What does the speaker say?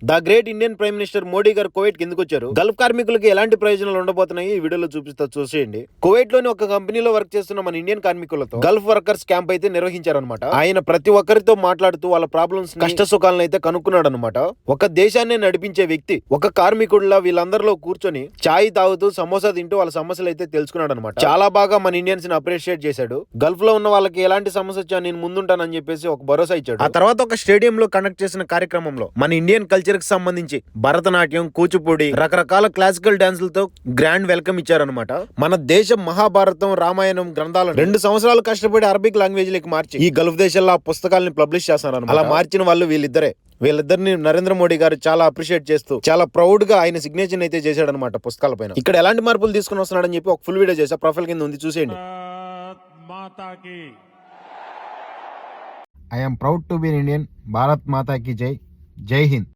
The great Indian prime minister Modi గారు Kuwait కి ఎందుకు వచ్చారు, గల్ఫ్ కార్మికులకు ఎలాంటి ప్రయోజనాలు ఉండబోతున్నాయి ఈ వీడియోలో చూపిస్తా, చూసేయండి. కువైట్ లోని ఒక కంపెనీలో వర్క్ చేస్తున్న మన ఇండియన్ కార్మికులతో గల్ఫ్ వర్కర్స్ క్యాంప్ అయితే నిర్వహించారనమాట. ఆయన ప్రతి ఒక్కరితో మాట్లాడుతూ వాళ్ళ ప్రాబ్లమ్స్ కష్ట సుఖాలను అయితే కనుక్కున్నాడు అనమాట. ఒక దేశాన్ని నడిపించే వ్యక్తి ఒక కార్మికుడిలా వీళ్ళందరిలో కూర్చొని చాయ్ తాగుతూ సమోసా తింటూ వాళ్ళ సమస్యలు అయితే తెలుసుకున్నాడు అనమాట. చాలా బాగా మన ఇండియన్స్ ని అప్రిషియేట్ చేశాడు. గల్ఫ్ లో ఉన్న వాళ్ళకి ఎలాంటి సమస్య వచ్చా నేను ముందుంటానని చెప్పేసి ఒక భరోసా ఇచ్చాడు. ఆ తర్వాత ఒక స్టేడియం లో కండక్ట్ చేసిన కార్యక్రమంలో మన ఇండియన్ కల్చర్ కి సంబంధించి భరతనాట్యం, కూచిపూడి, రకరకాల క్లాసికల్ డాన్సులతో గ్రాండ్ వెల్కమ్ ఇచ్చారనమాట. మన దేశం మహాభారతం, రామాయణం గ్రంథాలను 2 సంవత్సరాలు కష్టపడి అరబిక్ లాంగ్వేజ్ లోకి మార్చి ఈ గల్ఫ్ దేశాల్లో ఆ పుస్తకాలను పబ్లిష్ చేస్తున్నారు. అలా మార్చిన వాళ్ళు వీళ్ళిద్దరిని నరేంద్ర మోడీ గారు చాలా అప్రిషియేట్ చేస్తూ చాలా ప్రౌడ్ గా ఆయన సిగ్నేచర్ అయితే చేశాడనమాట పుస్తకాల పైన. ఇక్కడ ఎలాంటి మార్పులు తీసుకుని వస్తున్నాడని చెప్పి ఒక ఫుల్ వీడియో చేశా, ప్రొఫైల్ కింద ఉంది, చూసేయండి. I am proud to be an Indian. Bharat Mata కీ జై. జై హింద్.